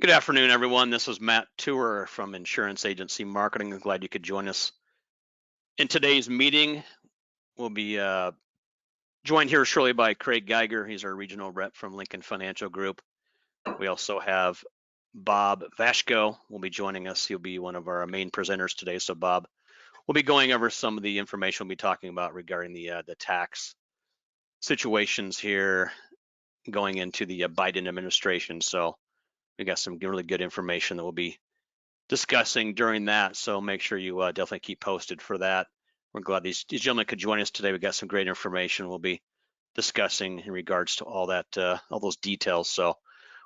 Good afternoon, everyone. This is Matt Tour from Insurance Agency Marketing. I'm glad you could join us. In today's meeting, we'll be joined here shortly by Craig Geiger. He's our regional rep from Lincoln Financial Group. We also have Bob Vashko will be joining us. He'll be one of our main presenters today. So Bob, we'll be going over some of the information we'll be talking about regarding the tax situations here going into the Biden administration. So we got some really good information that we'll be discussing during that. So make sure you definitely keep posted for that. We're glad these gentlemen could join us today. We got some great information we'll be discussing in regards to all that, all those details. So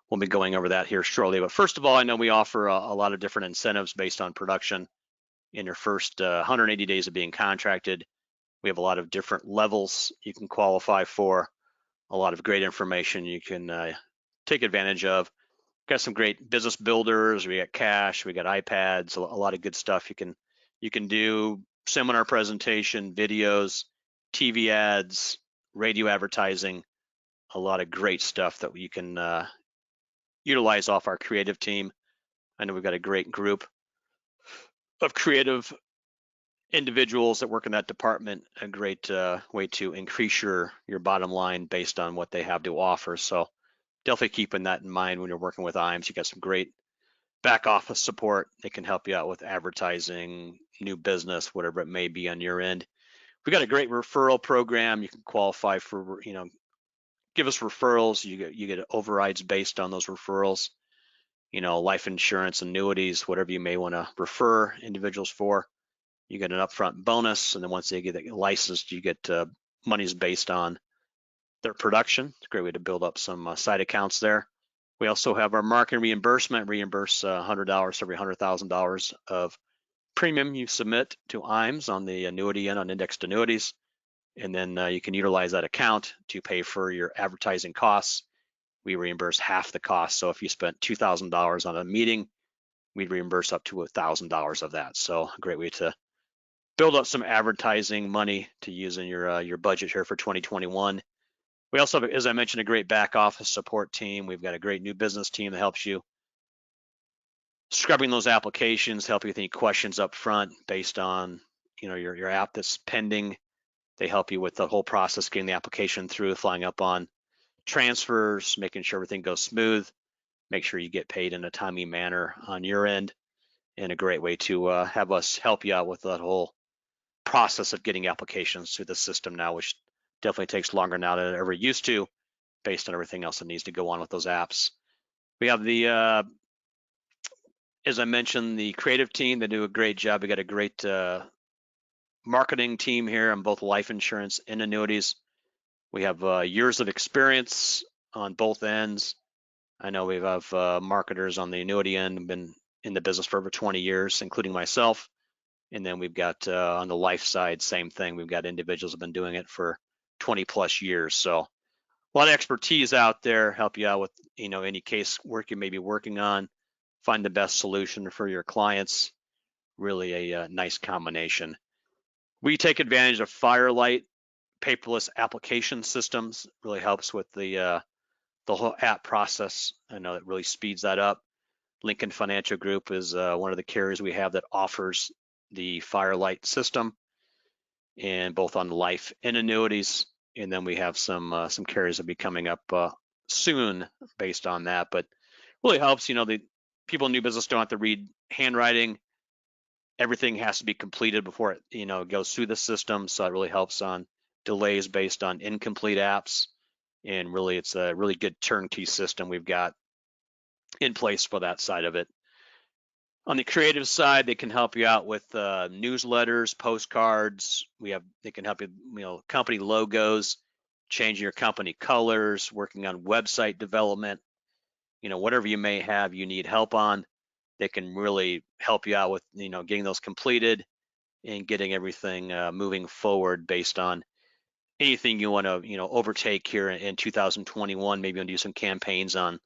we'll be going over that here shortly. But first of all, I know we offer a lot of different incentives based on production in your first 180 days of being contracted. We have a lot of different levels you can qualify for, a lot of great information you can take advantage of. Got some great business builders. We got cash. We got iPads. A lot of good stuff you can do. Seminar presentation, videos, TV ads, radio advertising. A lot of great stuff that you can utilize off our creative team. I know we've got a great group of creative individuals that work in that department. A great way to increase your bottom line based on what they have to offer. So definitely keeping that in mind when you're working with IAMS. You got some great back office support. They can help you out with advertising, new business, whatever it may be on your end. We got a great referral program. You can qualify for, give us referrals. You get overrides based on those referrals. Life insurance, annuities, whatever you may want to refer individuals for. You get an upfront bonus, and then once they get licensed, you get monies based on their production. It's a great way to build up some side accounts there. We also have our market reimbursement, reimburse $100 every $100,000 of premium you submit to IAMS on the annuity and on indexed annuities. And then you can utilize that account to pay for your advertising costs. We reimburse half the cost. So if you spent $2,000 on a meeting, we'd reimburse up to $1,000 of that. So a great way to build up some advertising money to use in your budget here for 2021. We also have, as I mentioned, a great back office support team. We've got a great new business team that helps you scrubbing those applications, help you with any questions up front based on your app that's pending. They help you with the whole process, getting the application through, flying up on transfers, making sure everything goes smooth, make sure you get paid in a timely manner on your end, and a great way to have us help you out with that whole process of getting applications through the system now, which definitely takes longer now than it ever used to, based on everything else that needs to go on with those apps. We have the, as I mentioned, the creative team. They do a great job. We got a great marketing team here on both life insurance and annuities. We have years of experience on both ends. I know we have marketers on the annuity end, been in the business for over 20 years, including myself. And then we've got on the life side, same thing. We've got individuals who have been doing it for 20 plus years. So a lot of expertise out there, help you out with any case work you may be working on, find the best solution for your clients. Really a nice combination. We take advantage of Firelight paperless application systems. Really helps with the whole app process. I know it really speeds that up. Lincoln Financial Group is one of the carriers we have that offers the Firelight system, and both on life and annuities. And then we have some carriers that will be coming up soon based on that. But really helps. The people in new business don't have to read handwriting. Everything has to be completed before it goes through the system. So it really helps on delays based on incomplete apps. And really, it's a really good turnkey system we've got in place for that side of it. On the creative side, they can help you out with newsletters, postcards. They can help you, company logos, changing your company colors, working on website development, whatever you may have you need help on. They can really help you out with, getting those completed and getting everything moving forward based on anything you want to, overtake here in 2021. Maybe you'll do some campaigns on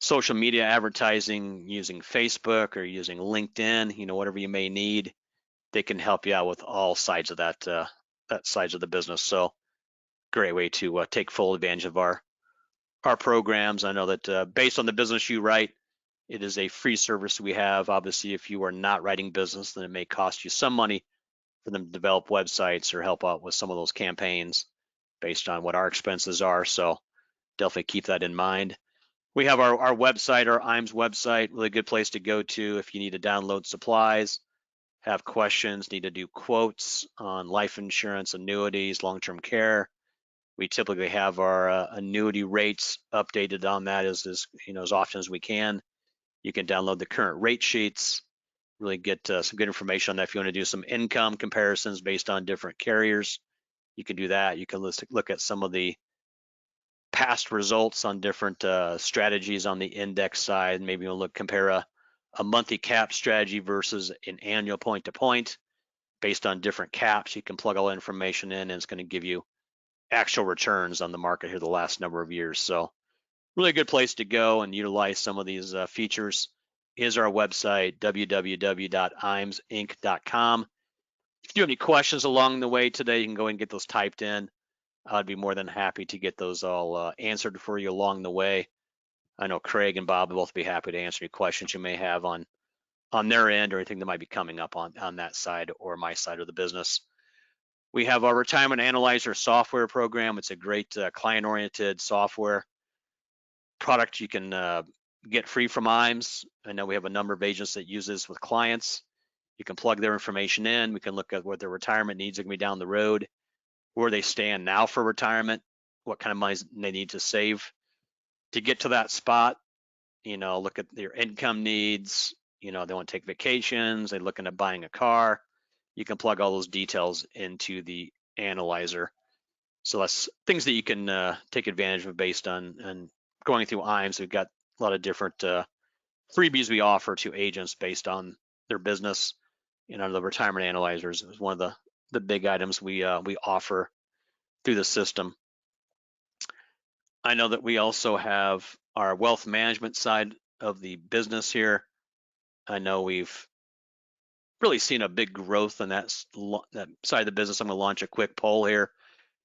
social media advertising using Facebook or using LinkedIn, whatever you may need. They can help you out with all sides of that sides of the business. So great way to take full advantage of our programs. I know that based on the business you write, It is a free service we have. Obviously, if you are not writing business, then it may cost you some money for them to develop websites or help out with some of those campaigns based on what our expenses are. So definitely keep that in mind. We have our website, our IAMS website, really good place to go to if you need to download supplies, have questions, need to do quotes on life insurance, annuities, long-term care. We typically have our annuity rates updated on that as often as we can. You can download the current rate sheets, really get some good information on that. If you want to do some income comparisons based on different carriers, you can do that. You can look at some of the past results on different strategies on the index side. Maybe you'll compare a monthly cap strategy versus an annual point-to-point based on different caps. You can plug all that information in, and it's going to give you actual returns on the market here the last number of years. So really good place to go and utilize some of these features is our website, www.imsinc.com. If you have any questions along the way today, you can go and get those typed in. I'd be more than happy to get those all answered for you along the way. I know Craig and Bob will both be happy to answer any questions you may have on their end or anything that might be coming up on that side or my side of the business. We have our Retirement Analyzer software program. It's a great client-oriented software product you can get free from IAMS. I know we have a number of agents that use this with clients. You can plug their information in. We can look at what their retirement needs are going to be down the road, where they stand now for retirement, what kind of money they need to save to get to that spot. Look at their income needs. They want to take vacations. They're looking at buying a car. You can plug all those details into the analyzer. So that's things that you can take advantage of based on going through IAMS. We've got a lot of different freebies we offer to agents based on their business. The retirement analyzers is one of the big items we offer through the system. I know that we also have our wealth management side of the business here. I know we've really seen a big growth in that side of the business. I'm going to launch a quick poll here.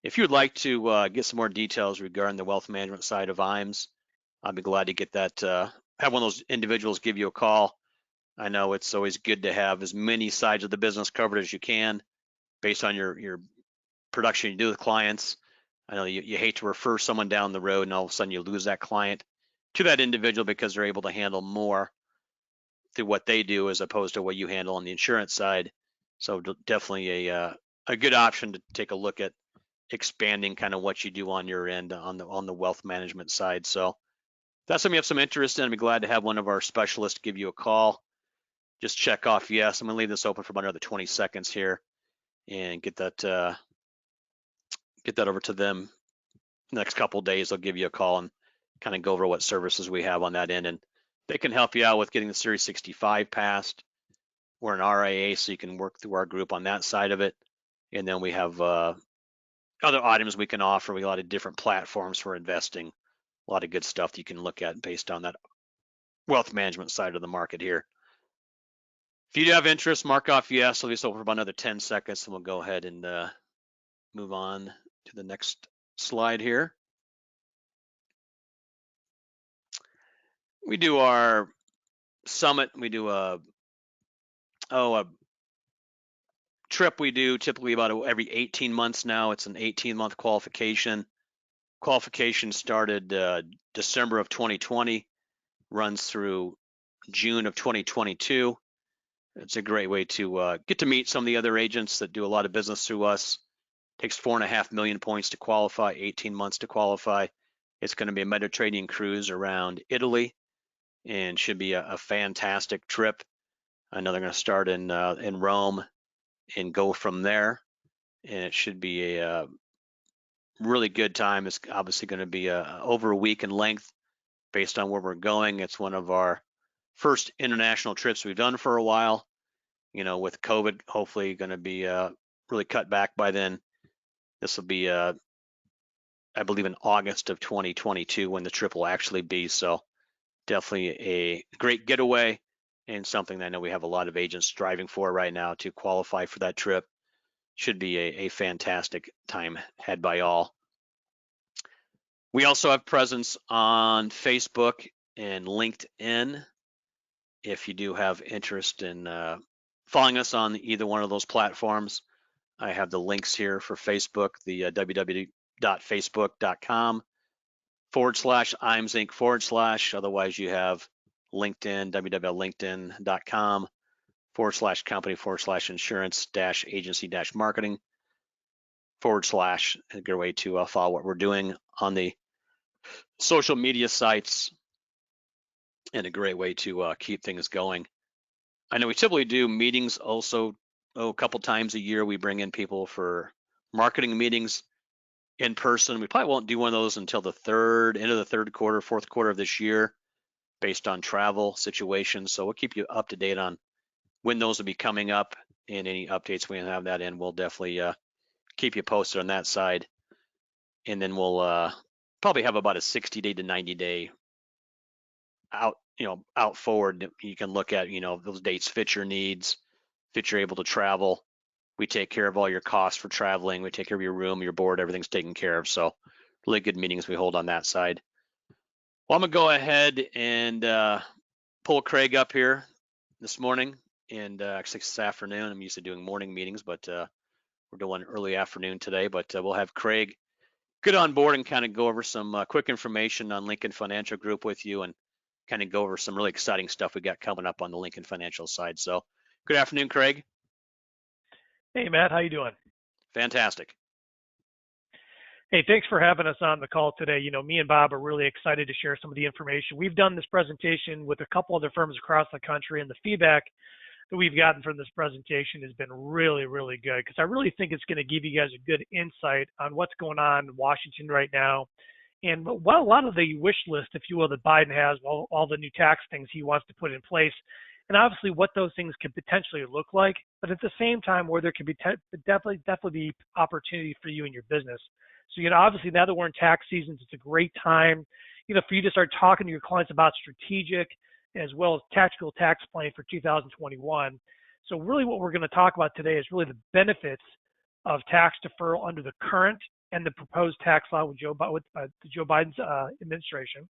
If you would like to get some more details regarding the wealth management side of IAMS, I'd be glad to get that, have one of those individuals give you a call. I know it's always good to have as many sides of the business covered as you can based on your production you do with clients. I know you hate to refer someone down the road and all of a sudden you lose that client to that individual because they're able to handle more through what they do as opposed to what you handle on the insurance side. So definitely a good option to take a look at expanding kind of what you do on your end on the wealth management side. So if that's something you have some interest in, I'd be glad to have one of our specialists give you a call. Just check off yes. I'm going to leave this open for about another 20 seconds here and get that over to them. The next couple of days, they'll give you a call and kind of go over what services we have on that end, and they can help you out with getting the Series 65 passed. We're an RIA, so you can work through our group on that side of it. And then we have other items we can offer. We have a lot of different platforms for investing, a lot of good stuff that you can look at based on that wealth management side of the market here. If you do have interest, mark off yes. I'll just open for about another 10 seconds, and we'll go ahead and move on to the next slide here. We do our summit. We do a trip we do typically about every 18 months now. It's an 18-month qualification. Qualification started December of 2020, runs through June of 2022. It's a great way to get to meet some of the other agents that do a lot of business through us. Takes 4.5 million points to qualify, 18 months to qualify. It's going to be a Mediterranean cruise around Italy and should be a fantastic trip. I know they're going to start in Rome and go from there, and it should be a really good time. It's obviously going to be over a week in length based on where we're going. It's one of our first international trips we've done for a while. With COVID, hopefully going to be really cut back by then. This will be, I believe, in August of 2022 when the trip will actually be. So definitely a great getaway and something that I know we have a lot of agents striving for right now to qualify for that trip. Should be a fantastic time had by all. We also have presence on Facebook and LinkedIn. if you do have interest in following us on either one of those platforms. I have the links here for Facebook, the www.facebook.com/IMSInc/. Otherwise, you have LinkedIn, www.linkedin.com/company/insurance-agency-marketing/ a good way to follow what we're doing on the social media sites, and a great way to keep things going. I know we typically do meetings also a couple times a year. We bring in people for marketing meetings in person. We probably won't do one of those until the end of the third quarter, fourth quarter of this year, based on travel situations. So we'll keep you up to date on when those will be coming up, and any updates we have that in, we'll definitely keep you posted on that side. And then we'll probably have about a 60-day to 90-day out forward. You can look at, those dates fit your needs, fit you're able to travel. We take care of all your costs for traveling. We take care of your room, your board, everything's taken care of. So really good meetings we hold on that side. Well, I'm gonna go ahead and pull Craig up here this morning, and actually this afternoon. I'm used to doing morning meetings, but we're doing early afternoon today. But we'll have Craig get on board and kind of go over some quick information on Lincoln Financial Group with you, and kind of go over some really exciting stuff we got coming up on the Lincoln Financial side. So good afternoon, Craig. Hey, Matt, how you doing? Fantastic. Hey, thanks for having us on the call today. Me and Bob are really excited to share some of the information. We've done this presentation with a couple other firms across the country, and the feedback that we've gotten from this presentation has been really, really good, because I really think it's going to give you guys a good insight on what's going on in Washington right now, and what a lot of the wish list, if you will, that Biden has, all the new tax things he wants to put in place, and obviously what those things could potentially look like, but at the same time where there could be definitely be opportunity for you in your business. So, obviously now that we're in tax seasons, it's a great time, for you to start talking to your clients about strategic as well as tactical tax planning for 2021. So really what we're going to talk about today is really the benefits of tax deferral under the current and the proposed tax law with Joe Biden's administration.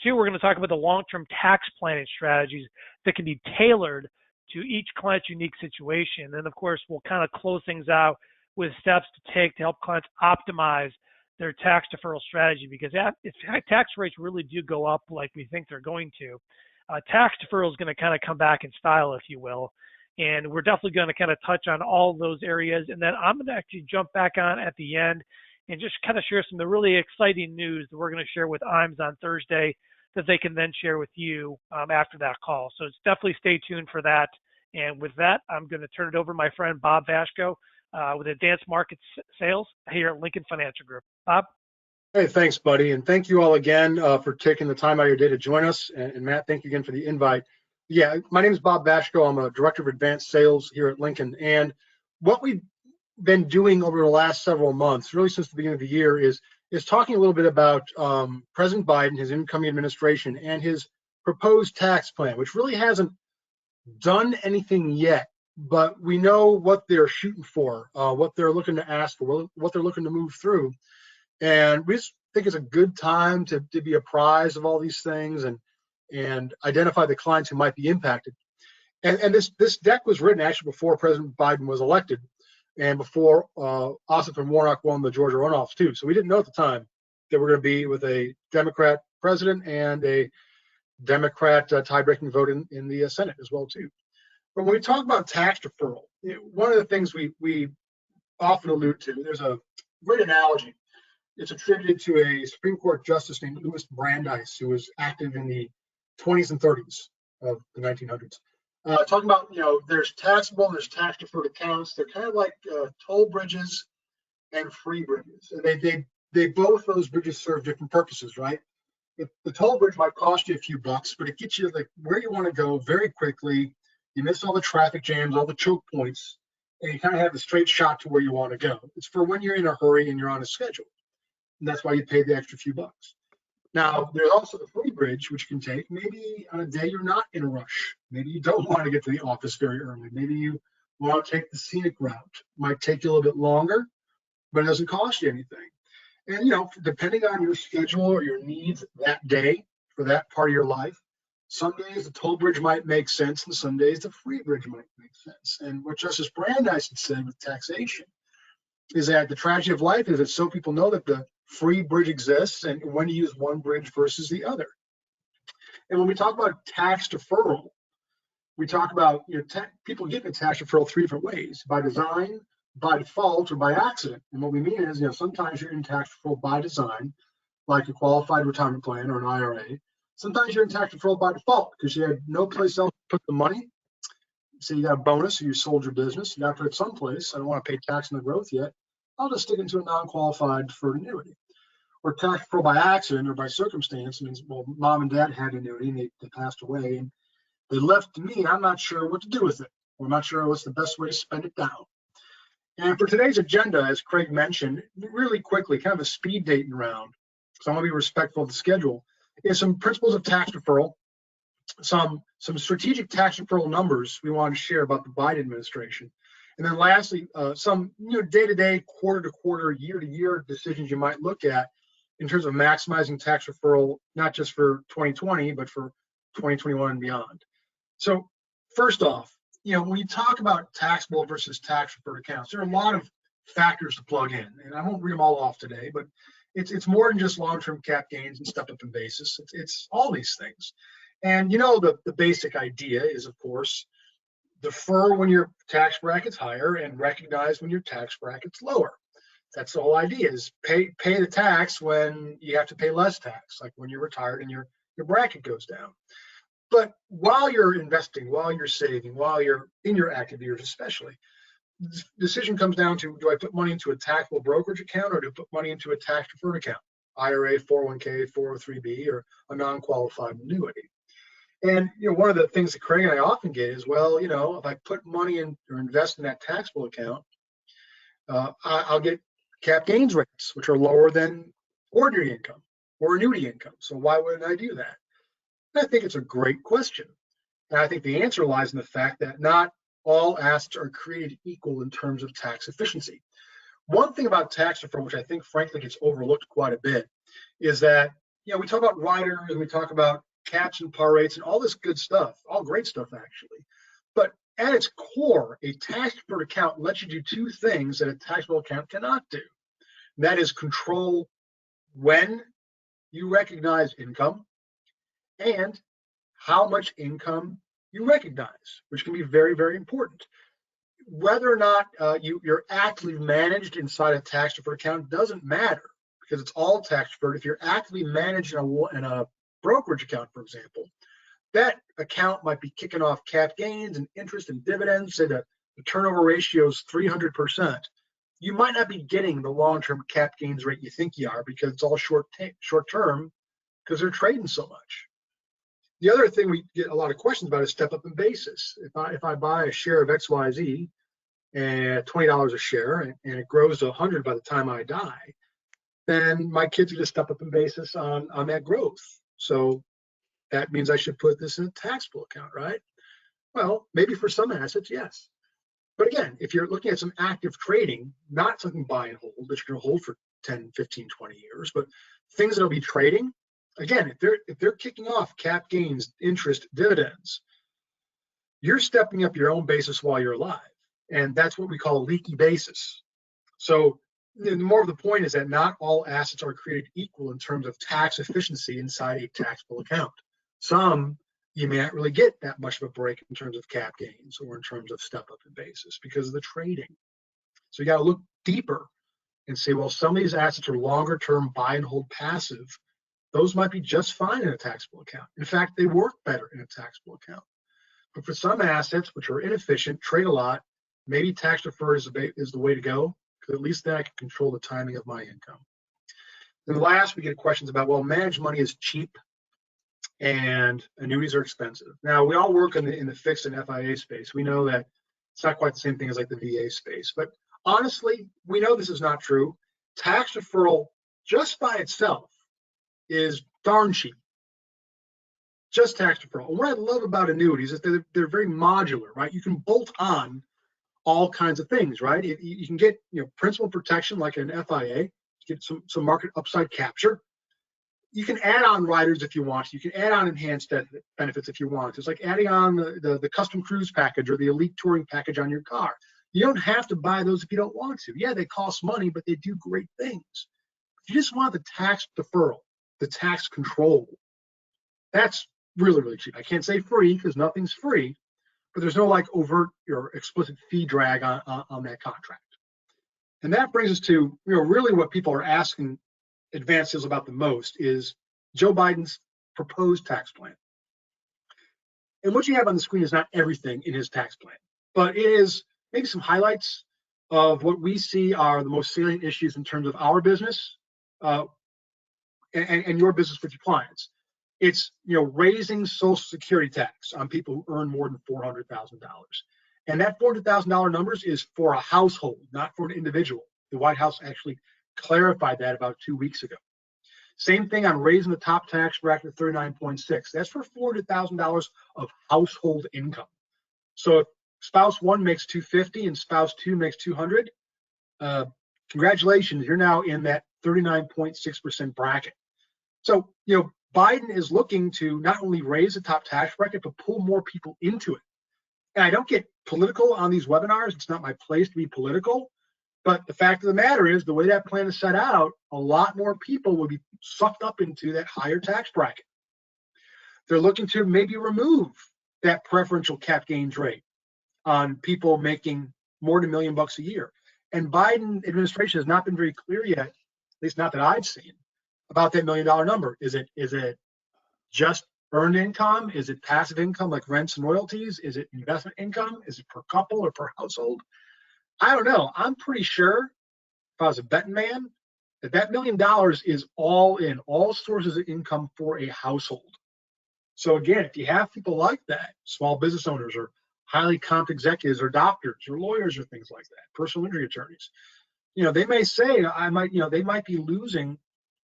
Two, we're going to talk about the long-term tax planning strategies that can be tailored to each client's unique situation. And of course, we'll kind of close things out with steps to take to help clients optimize their tax deferral strategy, because if tax rates really do go up like we think they're going to, tax deferral is going to kind of come back in style, if you will. And we're definitely going to kind of touch on all of those areas. And then I'm going to actually jump back on at the end and just kind of share some of the really exciting news that we're going to share with IMS on Thursday that they can then share with you after that call. So it's definitely stay tuned for that. And with that, I'm going to turn it over to my friend Bob Vashko with Advanced Market Sales here at Lincoln Financial Group. Bob? Hey, thanks, buddy. And thank you all again for taking the time out of your day to join us. And Matt, thank you again for the invite. Yeah, my name is Bob Vashko. I'm a Director of Advanced Sales here at Lincoln. And what we've been doing over the last several months, really since the beginning of the year, is talking a little bit about President Biden, his incoming administration, and his proposed tax plan, which really hasn't done anything yet, but we know what they're shooting for, what they're looking to ask for, what they're looking to move through. And we just think it's a good time to be apprised of all these things and identify the clients who might be impacted. And this deck was written actually before President Biden was elected, and before Ossoff and Warnock won the Georgia runoffs too. So we didn't know at the time that we're going to be with a Democrat president and a Democrat tie-breaking vote in the Senate as well too. But when we talk about tax deferral, one of the things we often allude to, there's a great analogy. It's attributed to a Supreme Court justice named Louis Brandeis, who was active in the 20s and 30s of the 1900s. Talking about, there's taxable and there's tax deferred accounts. They're kind of like toll bridges and free bridges. And they both those bridges serve different purposes, right? The toll bridge might cost you a few bucks, but it gets you like where you want to go very quickly. You miss all the traffic jams, all the choke points, and you kind of have a straight shot to where you want to go. It's for when you're in a hurry and you're on a schedule. And that's why you pay the extra few bucks. Now, there's also the free bridge, which can take maybe on a day you're not in a rush. Maybe you don't want to get to the office very early. Maybe you want to take the scenic route. It might take you a little bit longer, but it doesn't cost you anything. And, depending on your schedule or your needs that day for that part of your life, Some days the toll bridge might make sense, and some days the free bridge might make sense. And what Justice Brandeis had said with taxation is that the tragedy of life is that so people know that the free bridge exists and when to use one bridge versus the other. And when we talk about tax deferral, we talk about people get a tax deferral three different ways: by design, by default, or by accident. And what we mean is, sometimes you're in tax deferral by design, like a qualified retirement plan or an IRA. Sometimes you're in tax deferral by default because you had no place else to put the money. Say you got a bonus or you sold your business, you got to put it someplace. I don't want to pay tax on the growth yet. I'll just stick into a non-qualified deferred annuity. Or tax deferral by accident or by circumstance means, well, mom and dad had an annuity and they passed away and they left to me. I'm not sure what to do with it. I'm not sure what's the best way to spend it down. And for today's agenda, as Craig mentioned, really quickly, kind of a speed dating round, because I want to be respectful of the schedule, is some principles of tax deferral, some strategic tax deferral numbers we want to share about the Biden administration. And then lastly, some day-to-day, quarter-to-quarter, year-to-year decisions you might look at in terms of maximizing tax deferral, not just for 2020, but for 2021 and beyond. So first off, when you talk about taxable versus tax deferred accounts, there are a lot of factors to plug in, and I won't read them all off today, but it's more than just long-term cap gains and step-up in basis. It's all these things. And the basic idea is, of course, defer when your tax bracket's higher and recognize when your tax bracket's lower. That's the whole idea, is pay the tax when you have to pay less tax, like when you're retired and your bracket goes down. But while you're investing, while you're saving, while you're in your active years especially, the decision comes down to, do I put money into a taxable brokerage account or do I put money into a tax deferred account, IRA, 401k, 403b, or a non-qualified annuity? And one of the things that Craig and I often get is, well, if I put money in or invest in that taxable account, I'll get cap gains rates, which are lower than ordinary income or annuity income. So why wouldn't I do that? And I think it's a great question. And I think the answer lies in the fact that not all assets are created equal in terms of tax efficiency. One thing about tax deferral, which I think frankly gets overlooked quite a bit, is that we talk about riders and we talk about caps and par rates and all this good stuff, all great stuff actually. But at its core, a tax deferred account lets you do two things that a taxable account cannot do. And that is control when you recognize income and how much income you recognize, which can be very, very important. Whether or not you're actively managed inside a tax deferred account doesn't matter, because it's all tax deferred. If you're actively managed in a brokerage account, for example, that account might be kicking off cap gains and interest and dividends. Say that the turnover ratio is 300%. You might not be getting the long-term cap gains rate you think you are, because it's all short-term because they're trading so much. The other thing we get a lot of questions about is step up in basis. If I buy a share of XYZ at $20 a share and it grows to 100 by the time I die, then my kids are going to step up in basis on that growth. So that means I should put this in a taxable account, right? Well, maybe for some assets, yes. But again, if you're looking at some active trading, not something buy and hold that you're going to hold for 10, 15, 20 years, but things that'll be trading, again, if they're kicking off cap gains, interest, dividends, you're stepping up your own basis while you're alive. And that's what we call leaky basis. So the more of the point is that not all assets are created equal in terms of tax efficiency inside a taxable account. Some, you may not really get that much of a break in terms of cap gains or in terms of step up in basis because of the trading. So you got to look deeper and say, well, some of these assets are longer term buy and hold passive. Those might be just fine in a taxable account. In fact, they work better in a taxable account. But for some assets which are inefficient, trade a lot, maybe tax deferred is the way to go, because at least then I can control the timing of my income. And last, we get questions about, well, managed money is cheap and annuities are expensive. Now, we all work in the fixed and FIA space. We know that it's not quite the same thing as like the VA space. But honestly, we know this is not true. Tax deferral just by itself is darn cheap. Just tax deferral. And what I love about annuities is that they're very modular, right? You can bolt on all kinds of things, right? You can get principal protection like an FIA, get some market upside capture. you can add on riders if you want. You can add on enhanced benefits if you want. It's like adding on the custom cruise package or the elite touring package on your car. You don't have to buy those if you don't want to. Yeah, they cost money, but they do great things. If you just want the tax deferral, the tax control, that's really, really cheap. I can't say free because nothing's free, but there's no like overt or explicit fee drag on that contract. And that brings us to, really what people are asking advanced sales about the most is Joe Biden's proposed tax plan. And what you have on the screen is not everything in his tax plan, but it is maybe some highlights of what we see are the most salient issues in terms of our business and your business with your clients. It's raising Social Security tax on people who earn more than $400,000, and that $400,000 numbers is for a household, not for an individual. The White House actually clarified that about 2 weeks ago. Same thing on raising the top tax bracket to 39.6. That's for $400,000 of household income. So if spouse one makes $250 and spouse two makes $200, congratulations, you're now in that 39.6% bracket. So Biden is looking to not only raise the top tax bracket, but pull more people into it. And I don't get political on these webinars. It's not my place to be political. But the fact of the matter is, the way that plan is set out, a lot more people will be sucked up into that higher tax bracket. They're looking to maybe remove that preferential cap gains rate on people making more than $1 million a year. And Biden administration has not been very clear yet, at least not that I've seen, about that $1 million number. Is it just earned income? Is it passive income like rents and royalties? Is it investment income? Is it per couple or per household? I don't know. I'm pretty sure, if I was a betting man, that $1 million is all in, all sources of income for a household. So again, if you have people like that, small business owners or highly comped executives or doctors or lawyers or things like that, personal injury attorneys, they may say, they might be losing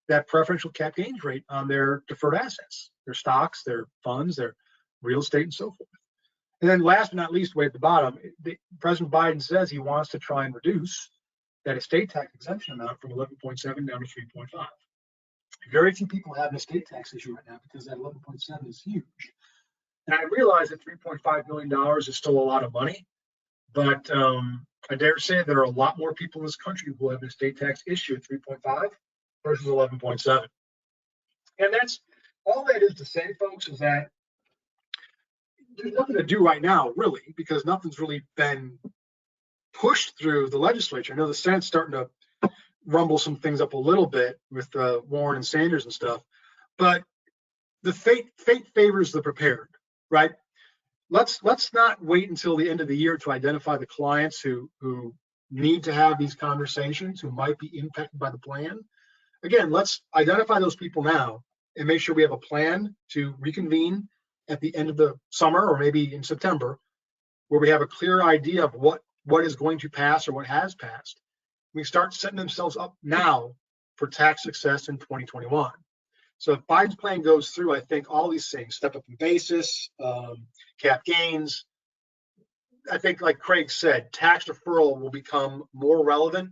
that preferential cap gains rate on their deferred assets, their stocks, their funds, their real estate, and so forth. And then last but not least, way at the bottom, President Biden says he wants to try and reduce that estate tax exemption amount from 11.7 down to 3.5. Very few people have an estate tax issue right now because that 11.7 is huge. And I realize that $3.5 million is still a lot of money, but I dare say there are a lot more people in this country who have an estate tax issue at 3.5 versus 11.7. And that's all that is to say, folks, is that there's nothing to do right now, really, because nothing's really been pushed through the legislature. I know the Senate's starting to rumble some things up a little bit with Warren and Sanders and stuff, but the fate favors the prepared, right? Let's not wait until the end of the year to identify the clients who need to have these conversations, who might be impacted by the plan. Again, let's identify those people now and make sure we have a plan to reconvene at the end of the summer or maybe in September, where we have a clear idea of what is going to pass or what has passed. We start setting themselves up now for tax success in 2021. So if Biden's plan goes through, I think all these things, step up in basis, cap gains, I think like Craig said, tax deferral will become more relevant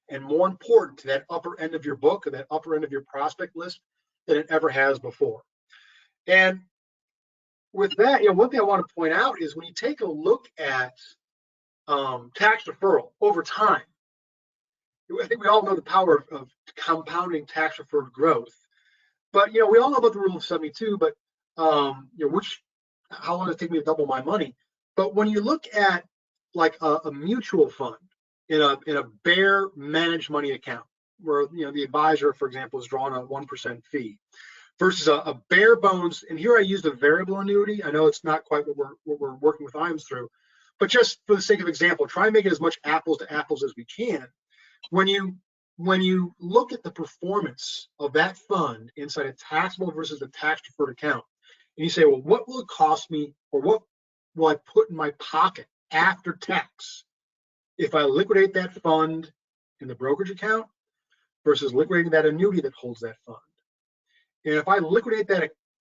and more important to that upper end of your book or that upper end of your prospect list than it ever has before. And with that, one thing I want to point out is when you take a look at tax deferral over time, I think we all know the power of compounding tax deferred growth. But we all know about the rule of 72. But how long does it take me to double my money? But when you look at like a mutual fund in a bare managed money account, where the advisor, for example, is drawing a 1% fee, versus a bare bones, and here I used a variable annuity. I know it's not quite what we're working with IAMS through, but just for the sake of example, try and make it as much apples to apples as we can. When you look at the performance of that fund inside a taxable versus a tax deferred account, and you say, well, what will it cost me, or what will I put in my pocket after tax if I liquidate that fund in the brokerage account versus liquidating that annuity that holds that fund? And if I liquidate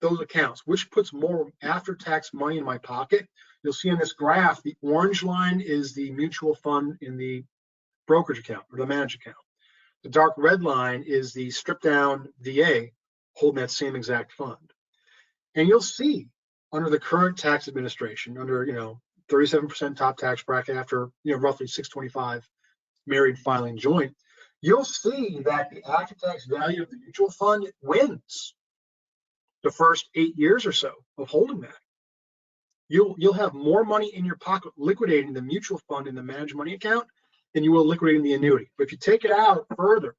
those accounts, which puts more after-tax money in my pocket, you'll see on this graph, the orange line is the mutual fund in the brokerage account or the managed account. The dark red line is the stripped down VA holding that same exact fund. And you'll see under the current tax administration, under 37% top tax bracket after roughly 625 married filing joint, you'll see that the after-tax value of the mutual fund wins the first 8 years or so of holding that. You'll have more money in your pocket liquidating the mutual fund in the managed money account than you will liquidating the annuity. But if you take it out further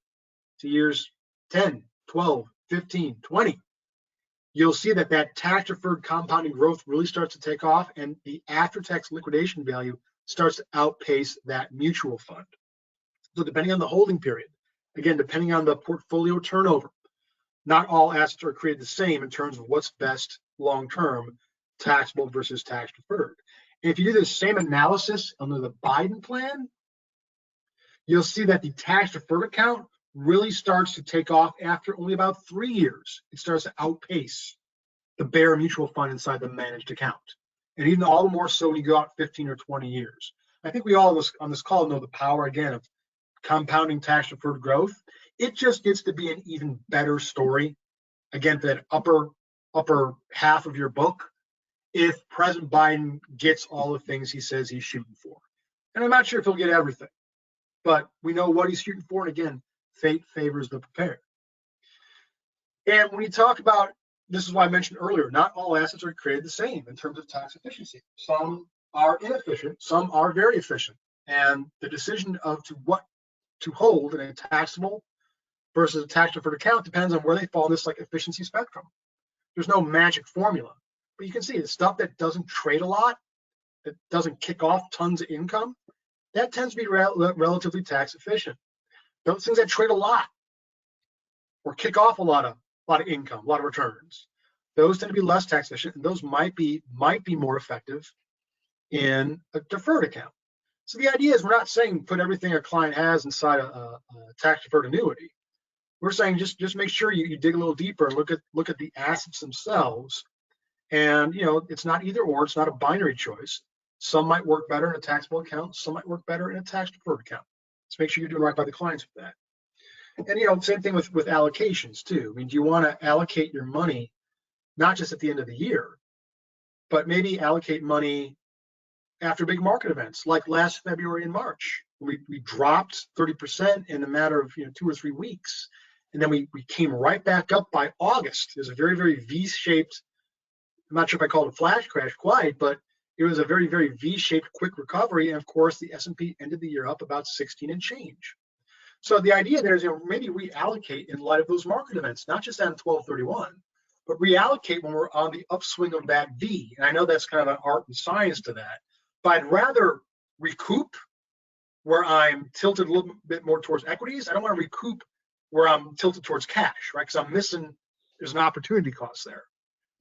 to years 10, 12, 15, 20, you'll see that that tax-deferred compounding growth really starts to take off, and the after-tax liquidation value starts to outpace that mutual fund. So depending on the holding period, again, depending on the portfolio turnover, not all assets are created the same in terms of what's best long-term, taxable versus tax-deferred. And if you do the same analysis under the Biden plan, you'll see that the tax-deferred account really starts to take off after only about 3 years. It starts to outpace the bare mutual fund inside the managed account. And even all the more so when you go out 15 or 20 years. I think we all on this call know the power, again, of compounding tax-deferred growth. It just gets to be an even better story, again, for that upper half of your book, if President Biden gets all the things he says he's shooting for. And I'm not sure if he'll get everything, but we know what he's shooting for. And again, fate favors the prepared. And when you talk about, this is why I mentioned earlier, not all assets are created the same in terms of tax efficiency. Some are inefficient, some are very efficient. And the decision of what to hold in a taxable versus a tax-deferred account depends on where they fall in this efficiency spectrum. There's no magic formula, but you can see the stuff that doesn't trade a lot, that doesn't kick off tons of income, that tends to be relatively tax efficient. Those things that trade a lot or kick off a lot of income, a lot of returns, those tend to be less tax efficient, and those might be more effective in a deferred account. So the idea is, we're not saying put everything a client has inside a tax-deferred annuity. We're saying just make sure you dig a little deeper and look at the assets themselves. And it's not either or, it's not a binary choice. Some might work better in a taxable account, some might work better in a tax-deferred account. So make sure you're doing right by the clients with that. And same thing with allocations too. I mean, do you want to allocate your money not just at the end of the year, but maybe allocate money after big market events like last February and March? We dropped 30% in a matter of 2 or 3 weeks, and then we came right back up by August. It was a very, very V-shaped, I'm not sure if I call it a flash crash quite, but it was a very, very V-shaped quick recovery. And of course, the S&P ended the year up about 16 and change. So the idea there is, maybe reallocate in light of those market events, not just on 12/31, but reallocate when we're on the upswing of that V. And I know that's kind of an art and science to that, but I'd rather recoup where I'm tilted a little bit more towards equities. I don't want to recoup where I'm tilted towards cash, right? Because I'm missing, there's an opportunity cost there.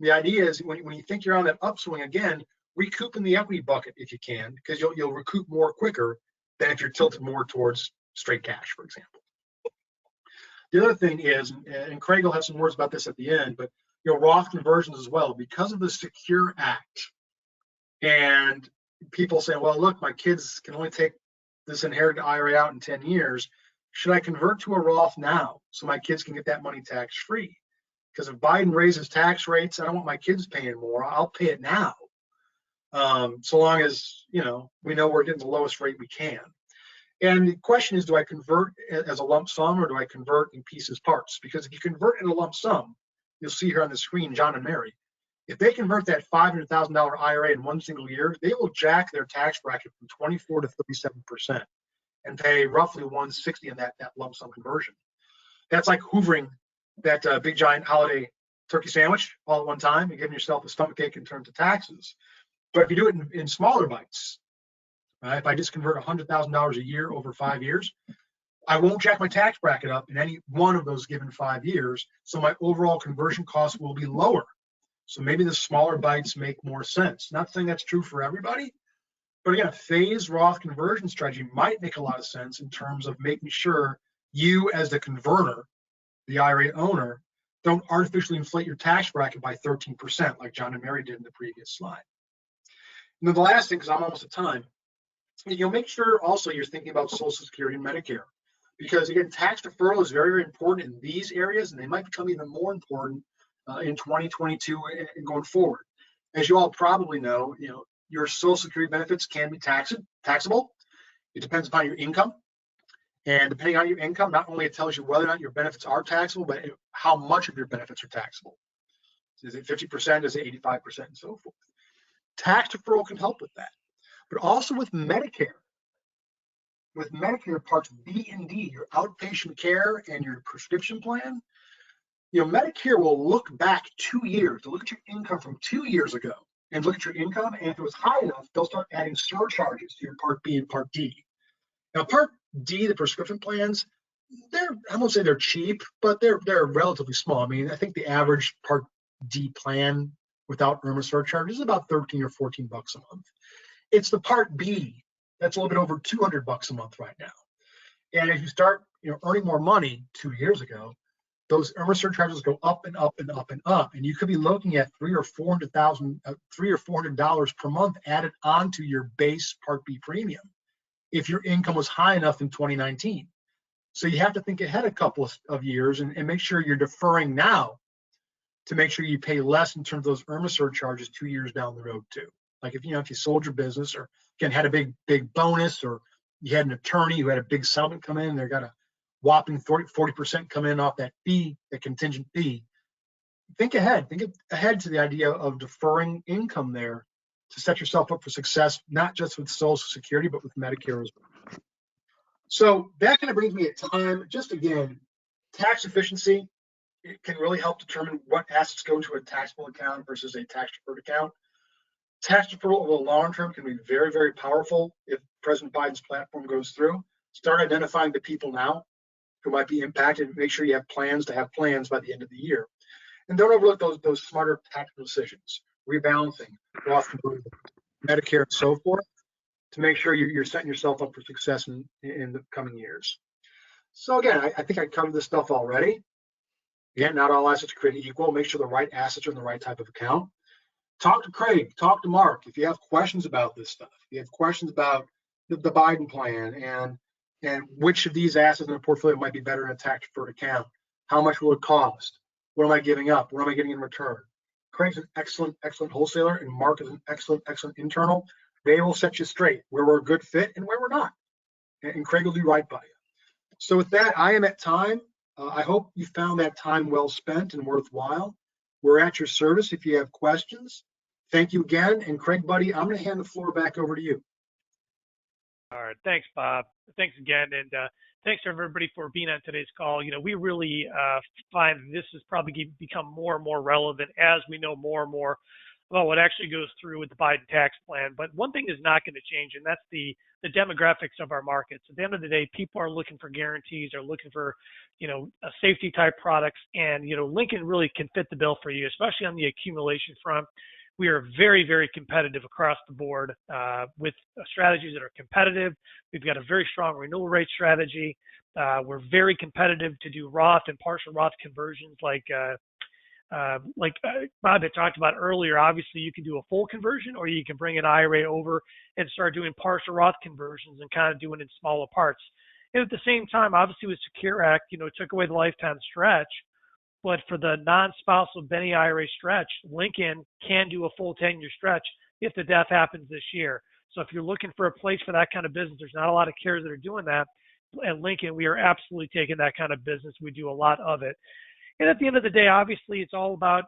The idea is, when you think you're on that upswing again, recoup in the equity bucket if you can, because you'll recoup more quicker than if you're tilted more towards straight cash, for example. The other thing is, and Craig will have some words about this at the end, but Roth conversions as well, because of the Secure Act, and people say, well, look, my kids can only take this inherited IRA out in 10 years. Should I convert to a Roth now so my kids can get that money tax free? Because if Biden raises tax rates, I don't want my kids paying more. I'll pay it now, so long as we know we're getting the lowest rate we can. And the question is, do I convert as a lump sum, or do I convert in pieces, parts? Because if you convert in a lump sum, you'll see here on the screen, John and Mary, if they convert that $500,000 IRA in one single year, they will jack their tax bracket from 24 to 37% and pay roughly $160 in that lump sum conversion. That's like hoovering that big giant holiday turkey sandwich all at one time and giving yourself a stomachache in terms of taxes. But if you do it in smaller bites, right? If I just convert $100,000 a year over 5 years, I won't jack my tax bracket up in any one of those given 5 years, so my overall conversion cost will be lower. So maybe the smaller bites make more sense. Not saying that's true for everybody, but again, a phased Roth conversion strategy might make a lot of sense in terms of making sure you, as the converter, the IRA owner, don't artificially inflate your tax bracket by 13%, like John and Mary did in the previous slide. And then the last thing, because I'm almost at time, make sure also you're thinking about Social Security and Medicare, because again, tax deferral is very, very important in these areas, and they might become even more important in 2022 and going forward. As you all probably know, your Social Security benefits can be taxable. It depends upon your income. And depending on your income, not only it tells you whether or not your benefits are taxable, but how much of your benefits are taxable. Is it 50%? Is it 85%? And so forth. Tax deferral can help with that. But also with Medicare. With Medicare Parts B and D, your outpatient care and your prescription plan, Medicare will look back 2 years to look at your income from 2 years ago and look at your income. And if it was high enough, they'll start adding surcharges to your Part B and Part D. Now, Part D, the prescription plans, I won't say they're cheap, but they're relatively small. I mean, I think the average Part D plan without IRMA surcharge is about 13 or 14 bucks a month. It's the Part B that's a little bit over 200 bucks a month right now. And as you start, earning more money 2 years ago, those IRMA surcharges go up and up and up and up, and you could be looking at $300 or $400 per month added onto your base Part B premium if your income was high enough in 2019. So you have to think ahead a couple of years and make sure you're deferring now to make sure you pay less in terms of those IRMA surcharges 2 years down the road too. Like if you sold your business or again had a big bonus, or you had an attorney who had a big settlement come in, they got a whopping 40% come in off that fee, that contingent fee. Think ahead to the idea of deferring income there to set yourself up for success, not just with Social Security, but with Medicare as well. So that kind of brings me to time. Just again, tax efficiency, it can really help determine what assets go into a taxable account versus a tax deferred account. Tax deferral over the long term can be very, very powerful if President Biden's platform goes through. Start identifying the people now who might be impacted, and make sure you have plans by the end of the year. And don't overlook those smarter tactical decisions, rebalancing, Roth conversion, Medicare, and so forth, to make sure you're setting yourself up for success in the coming years. So again, I think I covered this stuff already. Again, not all assets are created equal. Make sure the right assets are in the right type of account. Talk to Craig, talk to Mark if you have questions about this stuff. If you have questions about the Biden plan and which of these assets in the portfolio might be better in a tax deferred account. How much will it cost? What am I giving up? What am I getting in return? Craig's an excellent wholesaler, and Mark is an excellent internal. They will set you straight where we're a good fit and where we're not. And Craig will do right by you. So with that, I am at time. I hope you found that time well spent and worthwhile. We're at your service if you have questions. Thank you again. And Craig, buddy, I'm going to hand the floor back over to you. All right. Thanks, Bob. Thanks again. And thanks to everybody for being on today's call. We really find this has probably become more and more relevant as we know more and more about what actually goes through with the Biden tax plan. But one thing is not going to change, and that's the demographics of our markets. At the end of the day, people are looking for guarantees, are looking for, safety type products. And, Lincoln really can fit the bill for you, especially on the accumulation front. We are very, very competitive across the board with strategies that are competitive. We've got a very strong renewal rate strategy. We're very competitive to do Roth and partial Roth conversions like Bob had talked about earlier. Obviously, you can do a full conversion, or you can bring an IRA over and start doing partial Roth conversions and kind of doing it in smaller parts. And at the same time, obviously with Secure Act, it took away the lifetime stretch. But for the non-spousal Benny IRA stretch, Lincoln can do a full 10-year stretch if the death happens this year. So if you're looking for a place for that kind of business, there's not a lot of carriers that are doing that. At Lincoln, we are absolutely taking that kind of business. We do a lot of it. And at the end of the day, obviously, it's all about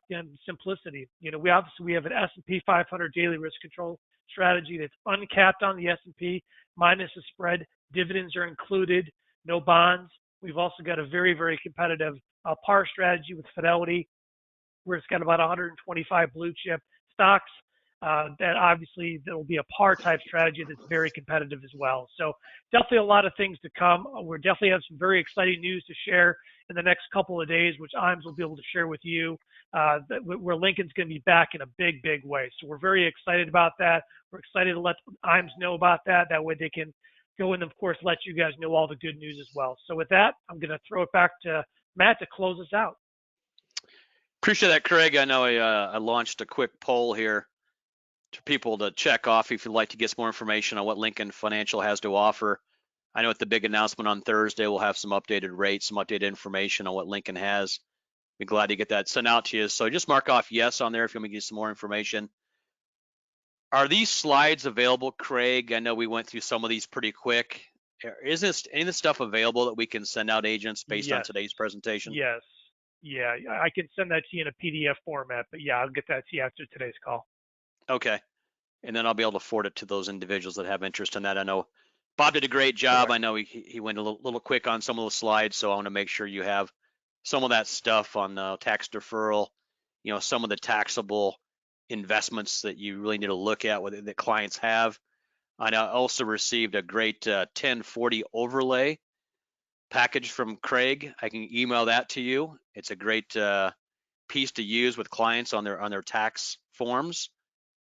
simplicity. We have an S&P 500 daily risk control strategy that's uncapped on the S&P, minus the spread. Dividends are included, no bonds. We've also got a very, very competitive par strategy with Fidelity, where it's got about 125 blue chip stocks. That obviously there will be a par type strategy that's very competitive as well. So definitely a lot of things to come. We're definitely have some very exciting news to share in the next couple of days, which IMS will be able to share with you, where Lincoln's going to be back in a big, big way. So we're very excited about that. We're excited to let IMS know about that. That way they can go and, of course, let you guys know all the good news as well. So with that, I'm going to throw it back to Matt to close us out. Appreciate that, Craig. I know I launched a quick poll here to people to check off if you'd like to get some more information on what Lincoln Financial has to offer. I know at the big announcement on Thursday, we'll have some updated rates, some updated information on what Lincoln has. Be glad to get that sent out to you. So just mark off yes on there if you want me to get some more information. Are these slides available, Craig? I know we went through some of these pretty quick. Is this any of the stuff available that we can send out agents based on Yes. today's presentation? Yes. Yeah, I can send that to you in a PDF format, but yeah, I'll get that to you after today's call. Okay. And then I'll be able to forward it to those individuals that have interest in that. I know Bob did a great job. Correct. I know he went a little quick on some of those slides, so I want to make sure you have some of that stuff on tax deferral, some of the taxable investments that you really need to look at that clients have. I also received a great 1040 overlay package from Craig. I can email that to you. It's a great piece to use with clients on their tax forms,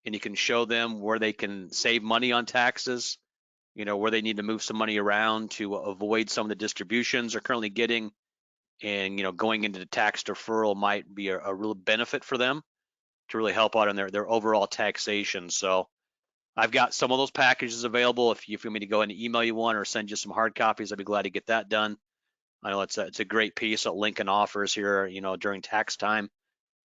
and you can show them where they can save money on taxes, where they need to move some money around to avoid some of the distributions they're currently getting, and going into the tax deferral might be a real benefit for them to really help out in their overall taxation. So I've got some of those packages available. If you want me to go ahead and email you one or send you some hard copies, I'd be glad to get that done. I know it's a great piece that Lincoln offers here, during tax time.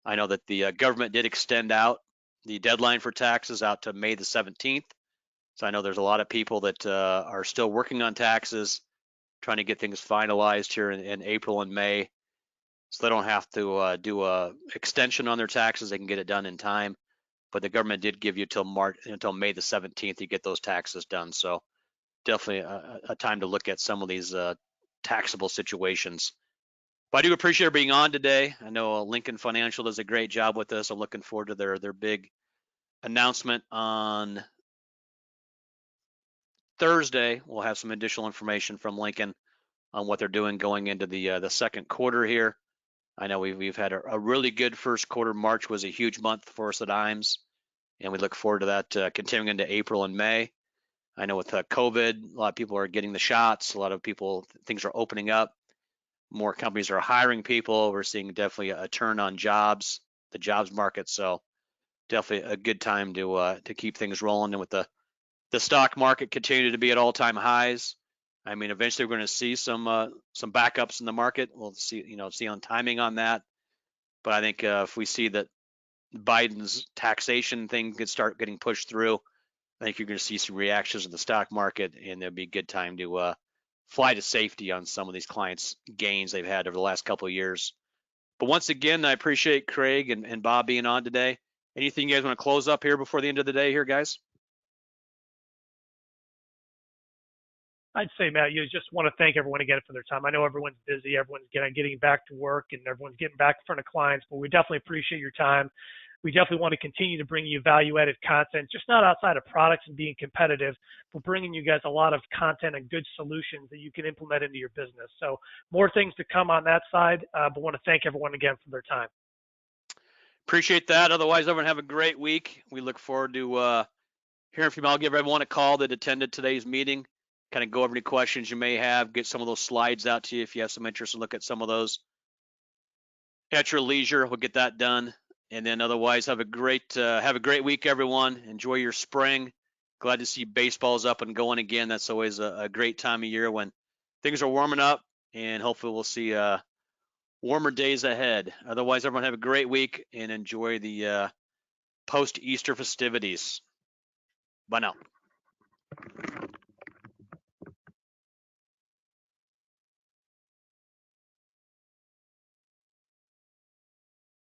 I know that the government did extend out the deadline for taxes out to May the 17th. So I know there's a lot of people that are still working on taxes, trying to get things finalized here in April and May, so they don't have to do a extension on their taxes. They can get it done in time. But the government did give you until May the 17th to get those taxes done. So definitely a time to look at some of these taxable situations. But I do appreciate being on today. I know Lincoln Financial does a great job with this. I'm looking forward to their big announcement on Thursday. We'll have some additional information from Lincoln on what they're doing going into the second quarter here. I know we've had a really good first quarter. March was a huge month for us at IMES, and we look forward to that continuing into April and May. I know with COVID, a lot of people are getting the shots. A lot of people, things are opening up. More companies are hiring people. We're seeing definitely a turn on jobs, the jobs market. So definitely a good time to keep things rolling. And with the stock market continuing to be at all-time highs, I mean, eventually we're going to see some backups in the market. We'll see on timing on that. But I think if we see that Biden's taxation thing could start getting pushed through, I think you're going to see some reactions in the stock market, and there'll be a good time to fly to safety on some of these clients' gains they've had over the last couple of years. But once again, I appreciate Craig and Bob being on today. Anything you guys want to close up here before the end of the day here, guys? I'd say, Matt, you just want to thank everyone again for their time. I know everyone's busy, everyone's getting back to work, and everyone's getting back in front of clients, but we definitely appreciate your time. We definitely want to continue to bring you value-added content, just not outside of products and being competitive, but bringing you guys a lot of content and good solutions that you can implement into your business. So more things to come on that side, but want to thank everyone again for their time. Appreciate that. Otherwise, everyone have a great week. We look forward to hearing from you. I'll give everyone a call that attended today's meeting, kind of go over any questions you may have, get some of those slides out to you if you have some interest and look at some of those. At your leisure, we'll get that done. And then otherwise, have a great week, everyone. Enjoy your spring. Glad to see baseball's up and going again. That's always a great time of year when things are warming up, and hopefully we'll see warmer days ahead. Otherwise, everyone have a great week and enjoy the post-Easter festivities. Bye now.